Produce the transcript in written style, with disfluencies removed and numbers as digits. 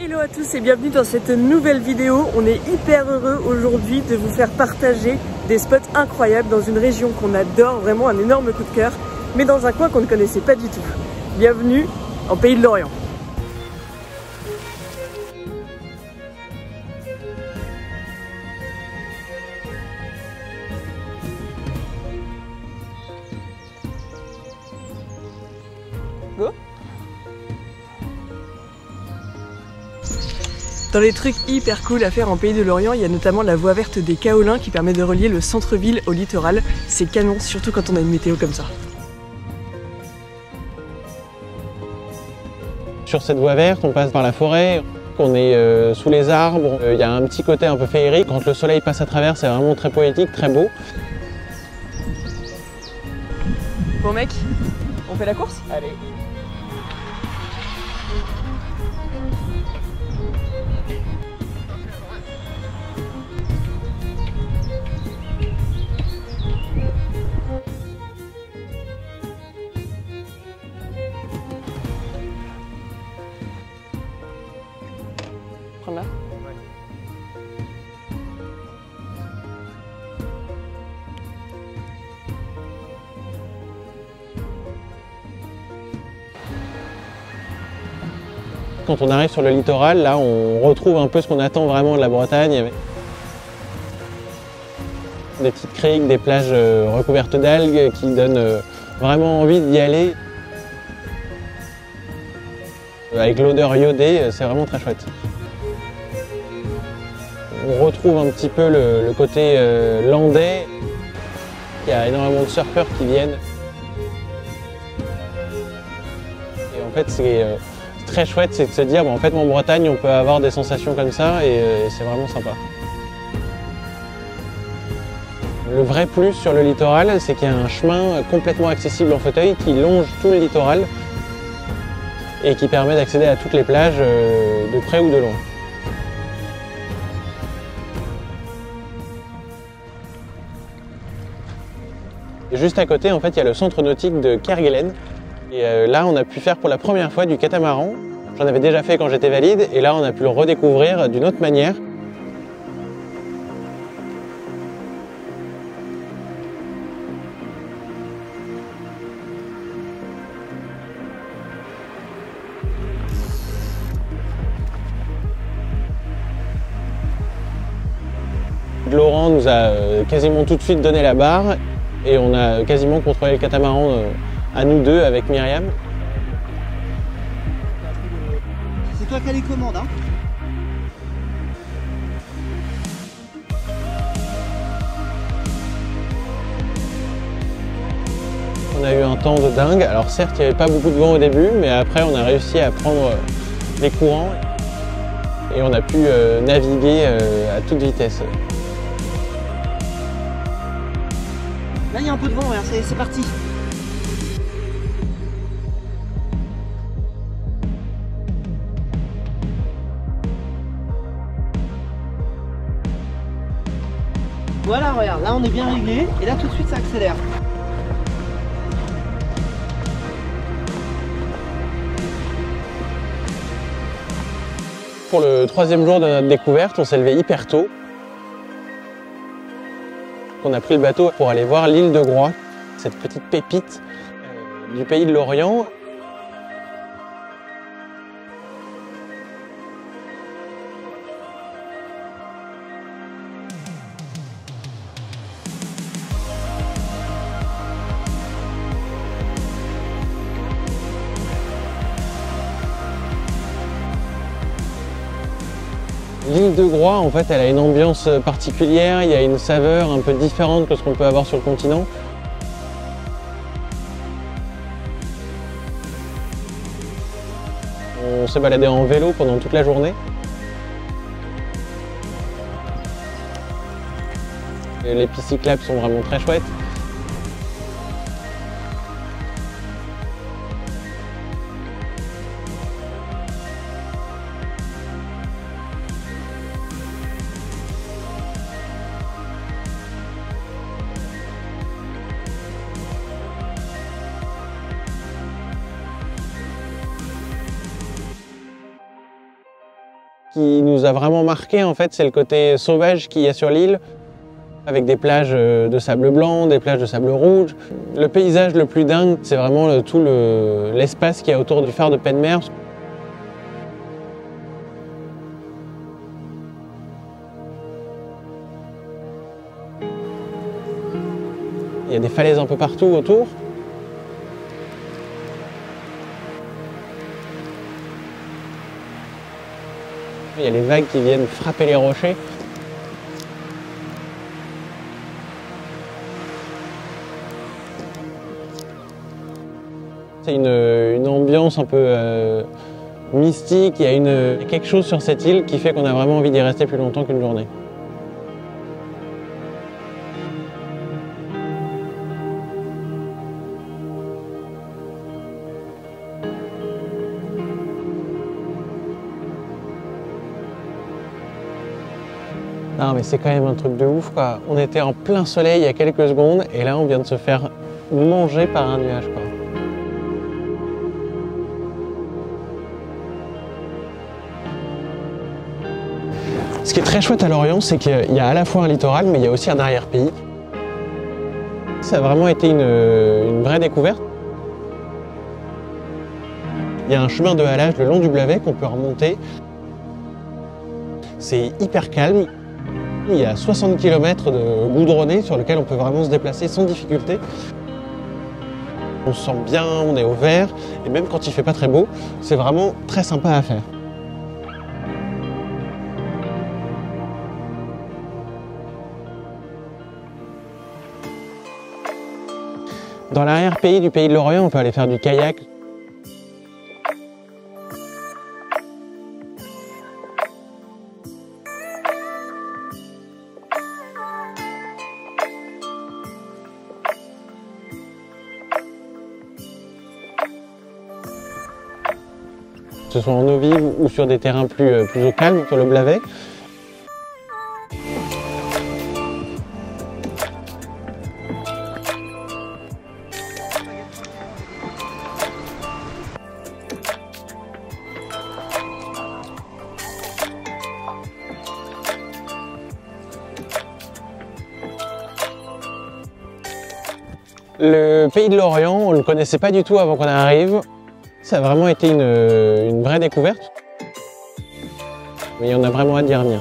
Hello à tous et bienvenue dans cette nouvelle vidéo. On est hyper heureux aujourd'hui de vous faire partager des spots incroyables dans une région qu'on adore, vraiment un énorme coup de cœur, mais dans un coin qu'on ne connaissait pas du tout. Bienvenue en Pays de Lorient. Go. Dans les trucs hyper cool à faire en Pays de Lorient, il y a notamment la voie verte des Kaolins qui permet de relier le centre-ville au littoral. C'est canon, surtout quand on a une météo comme ça. Sur cette voie verte, on passe par la forêt, on est sous les arbres, il y a un petit côté un peu féerique. Quand le soleil passe à travers, c'est vraiment très poétique, très beau. Bon mec, on fait la course? Allez. Prends là. Quand on arrive sur le littoral, là, on retrouve un peu ce qu'on attend vraiment de la Bretagne, avec des petites criques, des plages recouvertes d'algues qui donnent vraiment envie d'y aller. Avec l'odeur iodée, c'est vraiment très chouette. On retrouve un petit peu le côté landais. Il y a énormément de surfeurs qui viennent. Et en fait, c'est très chouette, c'est de se dire, bon, en fait, en Bretagne, on peut avoir des sensations comme ça et c'est vraiment sympa. Le vrai plus sur le littoral, c'est qu'il y a un chemin complètement accessible en fauteuil qui longe tout le littoral et qui permet d'accéder à toutes les plages de près ou de loin. Et juste à côté, en fait, il y a le centre nautique de Kerguelen. Et là, on a pu faire pour la première fois du catamaran. J'en avais déjà fait quand j'étais valide, et là, on a pu le redécouvrir d'une autre manière. Laurent nous a quasiment tout de suite donné la barre, et on a quasiment contrôlé le catamaran à nous deux avec Myriam. C'est toi qui as les commandes, hein? On a eu un temps de dingue. Alors certes, il n'y avait pas beaucoup de vent au début, mais après on a réussi à prendre les courants et on a pu naviguer à toute vitesse. Là, il y a un peu de vent, regarde, c'est parti. Voilà, regarde, là on est bien réglé et là tout de suite ça accélère. Pour le troisième jour de notre découverte, on s'est levé hyper tôt. On a pris le bateau pour aller voir l'île de Groix, cette petite pépite du Pays de Lorient. L'île de Groix, en fait, elle a une ambiance particulière, il y a une saveur un peu différente que ce qu'on peut avoir sur le continent. On s'est baladé en vélo pendant toute la journée. Et les pistes cyclables sont vraiment très chouettes. Ce qui nous a vraiment marqué, en fait, c'est le côté sauvage qu'il y a sur l'île, avec des plages de sable blanc, des plages de sable rouge. Le paysage le plus dingue, c'est vraiment tout l'espace qu'il y a autour du phare de Penmer. Il y a des falaises un peu partout autour. Il y a les vagues qui viennent frapper les rochers. C'est une ambiance un peu mystique. Il y a quelque chose sur cette île qui fait qu'on a vraiment envie d'y rester plus longtemps qu'une journée. Non mais c'est quand même un truc de ouf quoi. On était en plein soleil il y a quelques secondes et là on vient de se faire manger par un nuage quoi. Ce qui est très chouette à Lorient, c'est qu'il y a à la fois un littoral mais il y a aussi un arrière-pays. Ça a vraiment été une vraie découverte. Il y a un chemin de halage le long du Blavet qu'on peut remonter. C'est hyper calme. Il y a 60 km de goudronné sur lequel on peut vraiment se déplacer sans difficulté. On se sent bien, on est au vert, et même quand il fait pas très beau, c'est vraiment très sympa à faire. Dans l'arrière-pays du pays de Lorient, on peut aller faire du kayak. Que ce soit en eau vive ou sur des terrains plus au calme, sur le Blavet. Le pays de Lorient, on ne le connaissait pas du tout avant qu'on arrive. Ça a vraiment été une vraie découverte. Mais on a vraiment hâte d'y revenir.